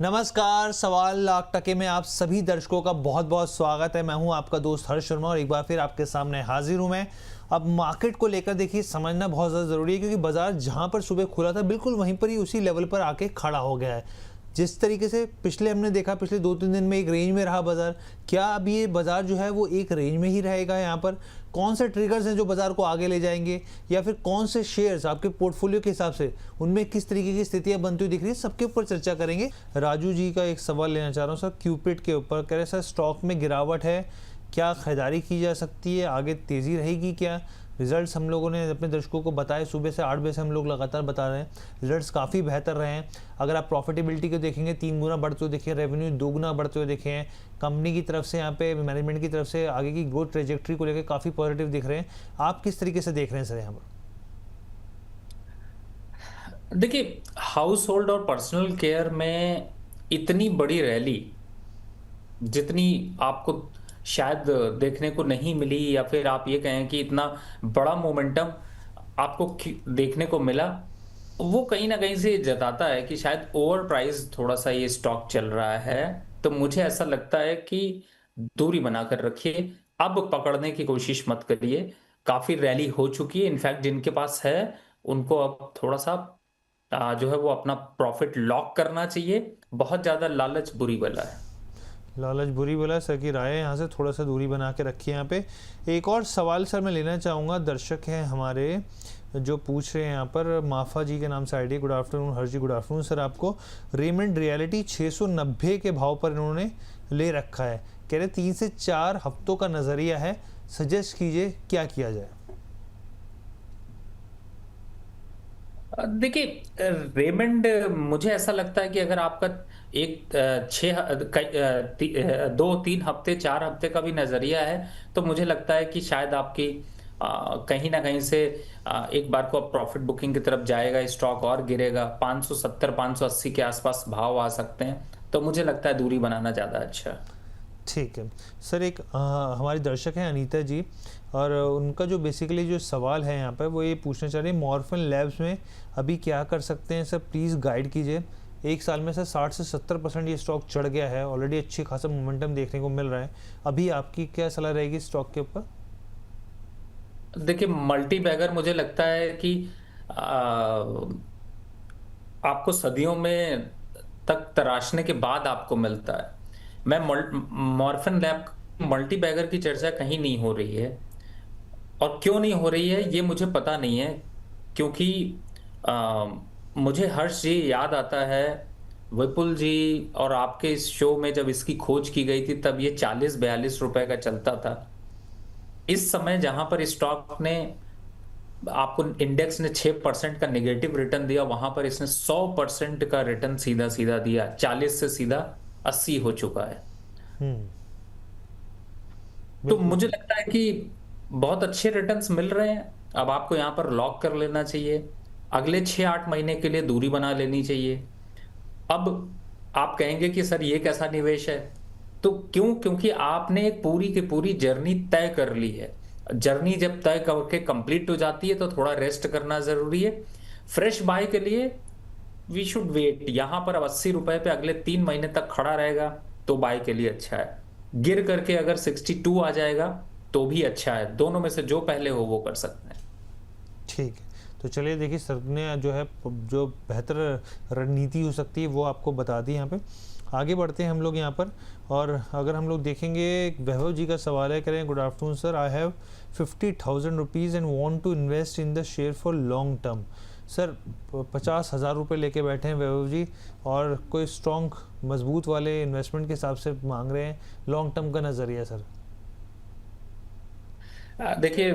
नमस्कार। सवाल लाख टके में आप सभी दर्शकों का बहुत बहुत स्वागत है। मैं हूं आपका दोस्त हर्ष शर्मा और एक बार फिर आपके सामने हाजिर हूं मैं। अब मार्केट को लेकर देखिए समझना बहुत ज़्यादा ज़रूरी है, क्योंकि बाजार जहां पर सुबह खुला था बिल्कुल वहीं पर ही उसी लेवल पर आके खड़ा हो गया है। जिस तरीके से पिछले हमने देखा, पिछले 2-3 दिन में एक रेंज में रहा बाजार, क्या अब ये बाजार जो है वो एक रेंज में ही रहेगा? यहाँ पर कौन से ट्रिगर्स हैं जो बाजार को आगे ले जाएंगे, या फिर कौन से शेयर्स आपके पोर्टफोलियो के हिसाब से उनमें किस तरीके की स्थितियां बनती हुई दिख रही है, सबके ऊपर चर्चा करेंगे। राजू जी का एक सवाल लेना चाह रहा हूँ सर, क्यूपिड के ऊपर। कह रहे सर स्टॉक में गिरावट है, क्या खरीदारी की जा सकती है, आगे तेजी रहेगी क्या? रिजल्ट्स हम लोगों ने अपने दर्शकों को बताए, सुबह से 8 बजे से हम लोग लगातार बता रहे हैं, रिजल्ट्स काफ़ी बेहतर रहे हैं। अगर आप प्रॉफिटेबिलिटी को देखेंगे 3 गुना बढ़ते हुए देखें, रेवेन्यू 2 गुना बढ़ते हुए देखे हैं। कंपनी की तरफ से, यहाँ पे मैनेजमेंट की तरफ से आगे की ग्रोथ ट्रेजेक्ट्री को लेकर काफ़ी पॉजिटिव दिख रहे हैं। आप किस तरीके से देख रहे हैं सर यहाँ पर? देखिए, हाउस होल्ड और पर्सनल केयर में इतनी बड़ी रैली जितनी आपको शायद देखने को नहीं मिली, या फिर आप ये कहें कि इतना बड़ा मोमेंटम आपको देखने को मिला, वो कहीं ना कहीं से जताता है कि शायद ओवर प्राइस थोड़ा सा ये स्टॉक चल रहा है। तो मुझे ऐसा लगता है कि दूरी बनाकर रखिए, अब पकड़ने की कोशिश मत करिए। काफी रैली हो चुकी है, इनफैक्ट जिनके पास है उनको अब थोड़ा सा जो है वो अपना प्रॉफिट लॉक करना चाहिए। बहुत ज्यादा लालच बुरी बला है। लालच बुरी बला, सर की राय है, यहाँ से थोड़ा सा दूरी बना के रखिए। यहाँ पे एक और सवाल सर मैं लेना चाहूँगा, दर्शक हैं हमारे जो पूछ रहे हैं यहाँ पर, माफा जी के नाम से आईडी। गुड आफ्टरनून हर्ष जी, गुड आफ्टरनून सर आपको। रेमंड रियलिटी 690 के भाव पर इन्होंने ले रखा है, कह रहे 3 से 4 हफ्तों का नज़रिया है, सजेस्ट कीजिए क्या किया जाए। देखिए, रेमंड मुझे ऐसा लगता है कि अगर आपका एक 2-3 हफ्ते 4 हफ्ते का भी नजरिया है, तो मुझे लगता है कि शायद आपकी कहीं ना कहीं से एक बार को प्रॉफिट बुकिंग की तरफ जाएगा, स्टॉक और गिरेगा, 570 580 के आसपास भाव आ सकते हैं। तो मुझे लगता है दूरी बनाना ज्यादा अच्छा है। ठीक है सर। एक हमारी दर्शक हैं अनीता जी, और उनका जो बेसिकली जो सवाल है यहाँ पर वो ये पूछना चाह रहे हैं, मॉर्फिन लैब्स में अभी क्या कर सकते हैं सर, प्लीज़ गाइड कीजिए। एक साल में सर 60 से 70% ये स्टॉक चढ़ गया है, ऑलरेडी अच्छी खासा मोमेंटम देखने को मिल रहा है। अभी आपकी क्या सलाह रहेगी स्टॉक के ऊपर? देखिए, मल्टी बैगर मुझे लगता है कि आपको सदियों में तक तराशने के बाद आपको मिलता है। मैं मॉर्फिन लैब मल्टी बैगर की चर्चा कहीं नहीं हो रही है, और क्यों नहीं हो रही है ये मुझे पता नहीं है। क्योंकि आ, मुझे हर्ष जी याद आता है, विपुल जी और आपके इस शो में जब इसकी खोज की गई थी तब ये 40-42 रुपए का चलता था। इस समय जहां पर स्टॉक ने आपको इंडेक्स ने 6% का नेगेटिव रिटर्न दिया, वहां पर इसने 100% का रिटर्न सीधा सीधा दिया, 40 से सीधा 80 हो चुका है। हम्म, तो बिल्कुल मुझे सर। लगता है कि बहुत अच्छे रिटर्न्स मिल रहे हैं। अब आपको यहां पर लॉक कर लेना चाहिए, अगले 6-8 महीने के लिए दूरी बना लेनी चाहिए। अब आप कहेंगे कि सर ये कैसा निवेश है, तो क्योंकि आपने एक पूरी की पूरी जर्नी तय कर ली है। जर्नी जब तय करके कंप्लीट हो जाती है तो थोड़ा रेस्ट करना जरूरी है। फ्रेश बाय के लिए वी शुड वेट। यहां पर अब 80 रुपए पे अगले 3 महीने तक खड़ा रहेगा तो बाय के लिए अच्छा है। गिर करके अगर 62 आ जाएगा तो भी अच्छा है। दोनों में से जो पहले हो वो कर सकते हैं। ठीक है, तो चलिए देखिए सर ने जो है जो बेहतर रणनीति हो सकती है वो आपको बता दी। यहाँ पे आगे बढ़ते हैं हम लोग यहाँ पर, और अगर हम लोग देखेंगे, वैभव जी का सवाल है, करें good afternoon sir, I have 50,000 rupees and want to invest in the share for long term. Sir 50,000 रुपये लेके बैठे हैं वैभव जी, और कोई स्ट्रॉन्ग मजबूत वाले इन्वेस्टमेंट के हिसाब से मांग रहे हैं, लॉन्ग टर्म का नज़रिया सर। देखिए,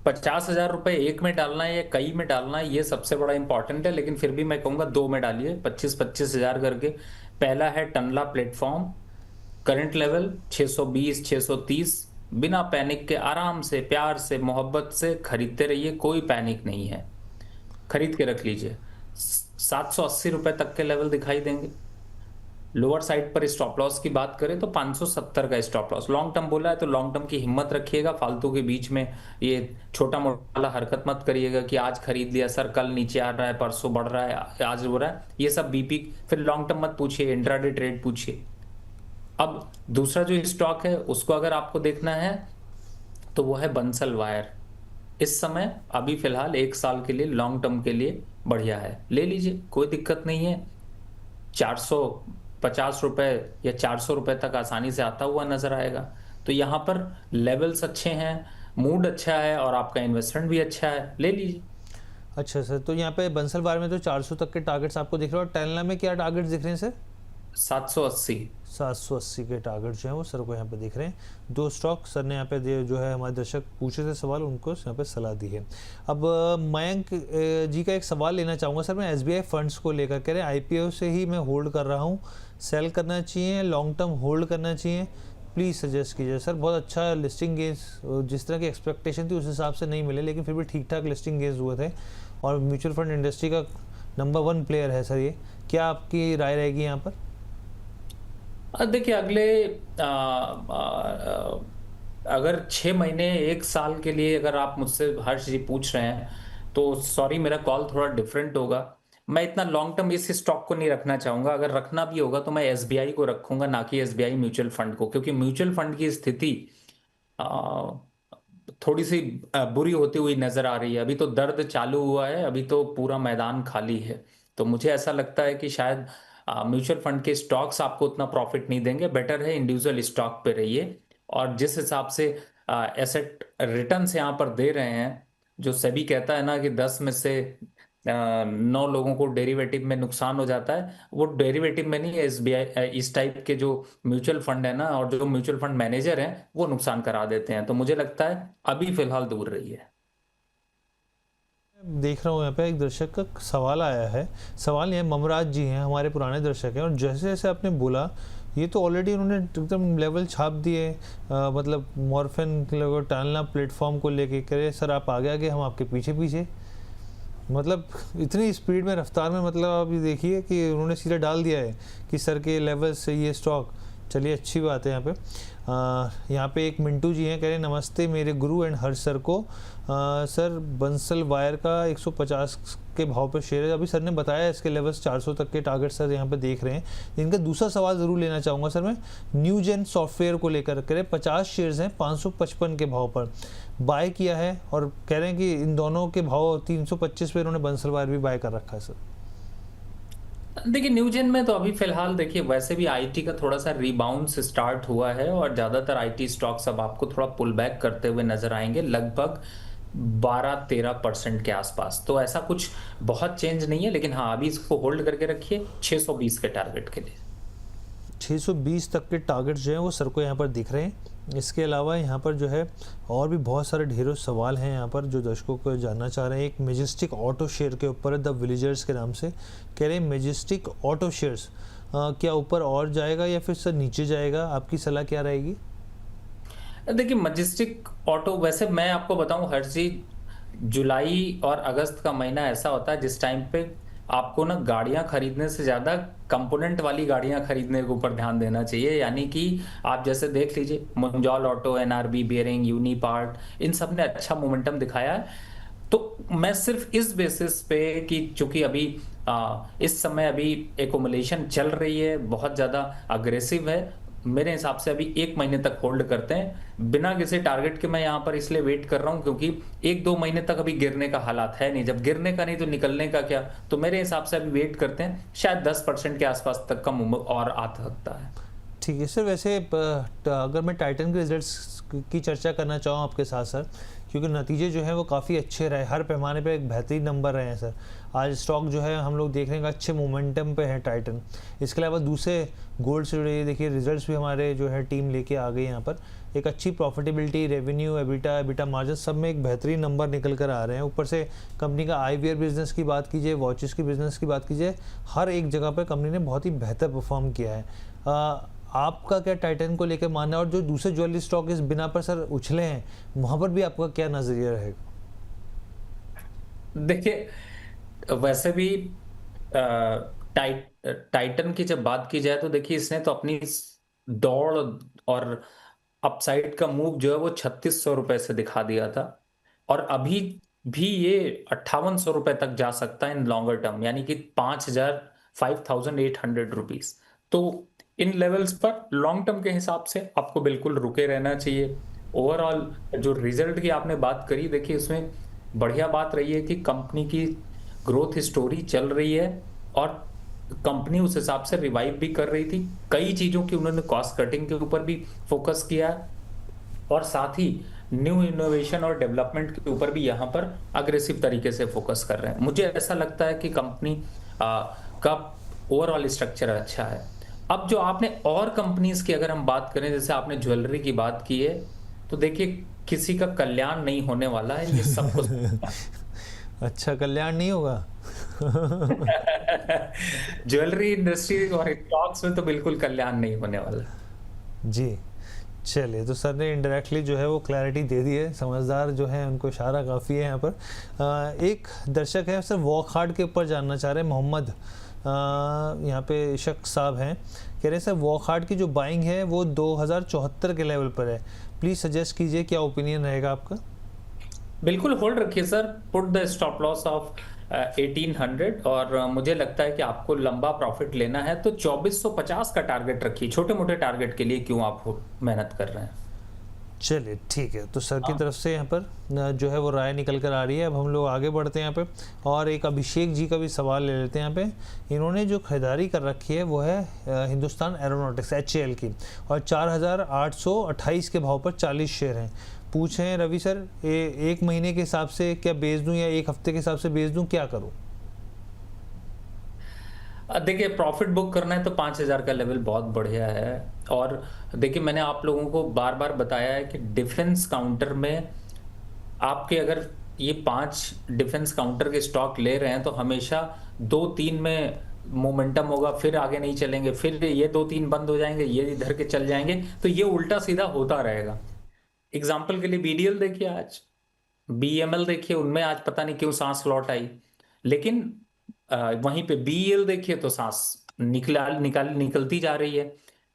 50,000 रुपए एक में डालना है या कई में डालना है ये सबसे बड़ा इंपॉर्टेंट है, लेकिन फिर भी मैं कहूंगा दो में डालिए, 25-25 हजार करके। पहला है टनला प्लेटफॉर्म, करंट लेवल 620 630। बिना पैनिक के आराम से प्यार से मोहब्बत से खरीदते रहिए, कोई पैनिक नहीं है, खरीद के रख लीजिए। 780 रुपए तक के लेवल दिखाई देंगे। लोअर साइड पर स्टॉप लॉस की बात करें तो 570 का स्टॉप लॉस। लॉन्ग टर्म बोला है तो लॉन्ग टर्म की हिम्मत रखिएगा, फालतू के बीच में ये छोटा मोटा वाला हरकत मत करिएगा कि आज खरीद लिया सर, कल नीचे आ रहा है, परसों बढ़ रहा है, आज हो रहा है, ये सब बीपी। फिर लॉन्ग टर्म मत पूछिए, इंट्राडे ट्रेड पूछिए। अब दूसरा जो स्टॉक है उसको अगर आपको देखना है तो वो है बंसल वायर। इस समय अभी फिलहाल 1 साल के लिए लॉन्ग टर्म के लिए बढ़िया है, ले लीजिए, कोई दिक्कत नहीं है। 450 रुपए या 400 रुपए तक आसानी से आता हुआ नजर आएगा। तो यहाँ पर लेवल्स अच्छे हैं, मूड अच्छा है और आपका इन्वेस्टमेंट भी अच्छा है, ले लीजिए। अच्छा सर, तो यहाँ पे बंसल बार में तो 400 तक के टारगेट्स आपको दिख रहे हैं, और टेल्ना में क्या टारगेट्स दिख रहे हैं सर? 780। 780 के टारगेट जो है वो सर को यहाँ पे दिख रहे हैं। दो स्टॉक सर ने यहाँ पे जो है हमारे दर्शक पूछे थे सवाल, उनको यहाँ पे सलाह दी है। अब मयंक जी का एक सवाल लेना चाहूँगा सर मैं, एसबीआई फंड्स को लेकर, कह रहे हैं आईपीओ से ही मैं होल्ड कर रहा हूँ, सेल करना चाहिए, लॉन्ग टर्म होल्ड करना चाहिए, प्लीज़ सजेस्ट कीजिए सर। बहुत अच्छा लिस्टिंग गेंस जिस तरह की एक्सपेक्टेशन थी उस हिसाब से नहीं मिले, लेकिन फिर भी ठीक ठाक लिस्टिंग गेंस हुए थे, और म्यूचुअल फंड इंडस्ट्री का नंबर 1 प्लेयर है सर ये। क्या आपकी राय रहेगी यहाँ पर? देखिए अगले अगर 6 महीने 1 साल के लिए अगर आप मुझसे हर्ष जी पूछ रहे हैं तो सॉरी, मेरा कॉल थोड़ा डिफरेंट होगा। मैं इतना लॉन्ग टर्म इस स्टॉक को नहीं रखना चाहूंगा। अगर रखना भी होगा तो मैं एसबीआई को रखूंगा, ना कि एसबीआई म्यूचुअल फंड को, क्योंकि म्यूचुअल फंड की स्थिति आ, थोड़ी सी बुरी होती हुई नजर आ रही है। अभी तो दर्द चालू हुआ है, अभी तो पूरा मैदान खाली है। तो मुझे ऐसा लगता है कि शायद म्यूचुअल फंड के स्टॉक्स आपको उतना प्रॉफिट नहीं देंगे। बेटर है इंडिविजुअल स्टॉक पे रहिए, और जिस हिसाब से एसेट रिटर्न्स यहाँ पर दे रहे हैं, जो सेबी कहता है ना कि 10 में से 9 लोगों को डेरिवेटिव में नुकसान हो जाता है, वो डेरिवेटिव में नहीं, एसबीआई इस टाइप के जो म्यूचुअल फंड है ना, और जो म्यूचुअल फंड मैनेजर हैं वो नुकसान करा देते हैं। तो मुझे लगता है अभी फिलहाल दूर रही है। देख रहा हूँ यहाँ पे एक दर्शक का सवाल आया है। सवाल ये ममराज जी हैं, हमारे पुराने दर्शक हैं, और जैसे जैसे आपने बोला ये तो ऑलरेडी उन्होंने एकदम लेवल छाप दिए, मतलब मॉर्फिन टालना प्लेटफॉर्म को लेके करे सर आप आगे आगे हम आपके पीछे पीछे, मतलब इतनी स्पीड में रफ्तार में, मतलब आप ये देखिए कि उन्होंने सीधा डाल दिया है कि सर के लेवल से ये स्टॉक। चलिए अच्छी बात है। यहाँ पे एक मिंटू जी हैं, कह रहे हैं नमस्ते मेरे गुरु एंड हर्ष सर को। सर बंसल वायर का 150 के भाव पे शेयर है, अभी सर ने बताया इसके लेवल्स 400 तक के टारगेट सर यहाँ पे देख रहे हैं। इनका दूसरा सवाल ज़रूर लेना चाहूँगा सर मैं, न्यू जेन सॉफ्टवेयर को लेकर, कह रहे 50 शेयर्स हैं 555 के भाव पर बाय किया है, और कह रहे हैं कि इन दोनों के भाव 325 पे इन्होंने बंसल वायर भी बाय कर रखा है सर। देखिए न्यूजेन में तो अभी फिलहाल देखिए वैसे भी आईटी का थोड़ा सा रिबाउंड स्टार्ट हुआ है, और ज्यादातर आईटी स्टॉक्स अब आपको थोड़ा पुल बैक करते हुए नजर आएंगे, लगभग 12-13% के आसपास। तो ऐसा कुछ बहुत चेंज नहीं है, लेकिन हाँ अभी इसको होल्ड करके रखिए 620 के टारगेट के लिए। 620 तक के टारगेट जो हैं वो सर को यहाँ पर दिख रहे हैं। इसके अलावा यहाँ पर जो है और भी बहुत सारे ढेरों सवाल हैं यहाँ पर जो दर्शकों को जानना चाह रहे हैं। एक मेजेस्टिक ऑटो शेयर के ऊपर है, द विलेजर्स के नाम से, कह रहे हैं मेजेस्टिक ऑटो शेयर्स क्या ऊपर और जाएगा या फिर सर नीचे जाएगा, आपकी सलाह क्या रहेगी? देखिए मजेस्टिक ऑटो, वैसे मैं आपको बताऊं हर चीज, जुलाई और अगस्त का महीना ऐसा होता है जिस टाइम पे आपको ना गाड़ियां खरीदने से ज्यादा कंपोनेंट वाली गाड़ियां खरीदने के ऊपर ध्यान देना चाहिए। यानी कि आप जैसे देख लीजिए मुंजाल ऑटो, एनआरबी बेयरिंग, यूनिपार्ट, इन सब ने अच्छा मोमेंटम दिखाया है। तो मैं सिर्फ इस बेसिस पे कि चूंकि अभी इस समय अभी एकोमुलेशन चल रही है, बहुत ज्यादा अग्रेसिव है, मेरे हिसाब से अभी 1 महीने तक होल्ड करते हैं बिना किसी टारगेट के। मैं यहाँ पर इसलिए वेट कर रहा हूँ क्योंकि 1-2 महीने तक अभी गिरने का हालात है नहीं, जब गिरने का नहीं तो निकलने का क्या। तो मेरे हिसाब से अभी वेट करते हैं, शायद 10% के आसपास तक का मूव और आ सकता है। ठीक है सर। वैसे अगर मैं टाइटन के रिजल्ट्स की चर्चा करना चाहूँ आपके साथ सर, क्योंकि नतीजे जो हैं वो काफ़ी अच्छे रहे, हर पैमाने पे एक बेहतरीन नंबर रहे हैं सर। आज स्टॉक जो है हम लोग देख रहे हैं अच्छे मोमेंटम पे है टाइटन। इसके अलावा दूसरे गोल्ड से जुड़े देखिए रिजल्ट्स भी हमारे जो है टीम लेके आ गई यहाँ पर। एक अच्छी प्रॉफिटेबिलिटी, रेवेन्यू, एबिटा मार्जिन सब में एक बेहतरीन नंबर निकल कर आ रहे हैं। ऊपर से कंपनी का आईवीआर बिजनेस की बात कीजिए, वॉचेस की बिजनेस की बात कीजिए, हर एक जगह पर कंपनी ने बहुत ही बेहतर परफॉर्म किया है। आपका क्या टाइटन को लेकर मानना है, और जो दूसरे ज्वेलरी स्टॉक इस बिना पर सर उछले हैं वहां पर भी आपका क्या नजरिया रहेगा? देखिए वैसे भी टाइटन की जब बात की जाए तो देखिए इसने तो अपनी दौड़ और अपसाइड का मूव जो है वो 3600 रुपए से दिखा दिया था, और अभी भी ये 5800 रुपए तक जा सकता है इन लॉन्गर टर्म, यानी कि 5800 रुपीज। तो इन लेवल्स पर लॉन्ग टर्म के हिसाब से आपको बिल्कुल रुके रहना चाहिए। ओवरऑल जो रिजल्ट की आपने बात करी, देखिए इसमें बढ़िया बात रही है कि कंपनी की ग्रोथ स्टोरी चल रही है, और कंपनी उस हिसाब से रिवाइव भी कर रही थी। कई चीजों की उन्होंने कॉस्ट कटिंग के ऊपर भी फोकस किया है, और साथ ही न्यू इनोवेशन और डेवलपमेंट के ऊपर भी यहाँ पर अग्रेसिव तरीके से फोकस कर रहे हैं। मुझे ऐसा लगता है कि कंपनी का ओवरऑल स्ट्रक्चर अच्छा है। अब जो आपने और कंपनीज की अगर हम बात करें, जैसे आपने ज्वेलरी की बात की है, तो देखिए किसी का कल्याण नहीं होने वाला है, ये सबको अच्छा, कल्याण नहीं होगा। ज्वेलरी इंडस्ट्री और स्टॉक्स में तो बिल्कुल कल्याण नहीं होने वाला। जी, चलिए, तो सर ने इनडायरेक्टली जो है वो क्लैरिटी दे दी है। समझदार जो है उनको इशारा काफ़ी है यहाँ पर। एक दर्शक है सर, वॉकहार्ट के ऊपर जानना चाह रहे हैं, मोहम्मद यहाँ पे इशक साहब हैं, कह रहे हैं सर वॉकहार्ट की जो बाइंग है वो 2074 के लेवल पर है, प्लीज़ सजेस्ट कीजिए, क्या ओपिनियन रहेगा आपका? बिल्कुल होल्ड रखिए sir, put the stop loss of 1800, और मुझे लगता है कि आपको लंबा प्रॉफिट लेना है तो 2450 का टारगेट रखिए। छोटे मोटे टारगेट के लिए क्यों आप मेहनत कर रहे हैं? चलिए ठीक है, तो सर की हाँ। तरफ से यहाँ पर जो है वो राय निकल कर आ रही है। अब हम लोग आगे बढ़ते हैं यहाँ पे, और एक अभिषेक जी का भी सवाल ले लेते हैं यहाँ पे। इन्होंने जो खरीदारी कर रखी है वो है हिंदुस्तान एरोनॉटिक्स HAL की, और 4828 के भाव पर 40 शेयर हैं। पूछे हैं रवि सर, एक महीने के हिसाब से क्या बेच दूं या एक हफ्ते के हिसाब से बेच दूं, क्या करूं? देखिए प्रॉफिट बुक करना है तो 5000 का लेवल बहुत बढ़िया है। और देखिए मैंने आप लोगों को बार बार बताया है कि डिफेंस काउंटर में आपके अगर ये 5 डिफेंस काउंटर के स्टॉक ले रहे हैं तो हमेशा 2-3 में मोमेंटम होगा, फिर आगे नहीं चलेंगे, फिर ये 2-3 बंद हो जाएंगे, ये इधर के चल जाएंगे, तो ये उल्टा सीधा होता रहेगा। एग्जाम्पल के लिए BDL देखिए, आज BML देखिए, उनमें आज पता नहीं क्यों सांस लौट आई, लेकिन वहीं पे BEL देखिए तो सांस निकलती जा रही है।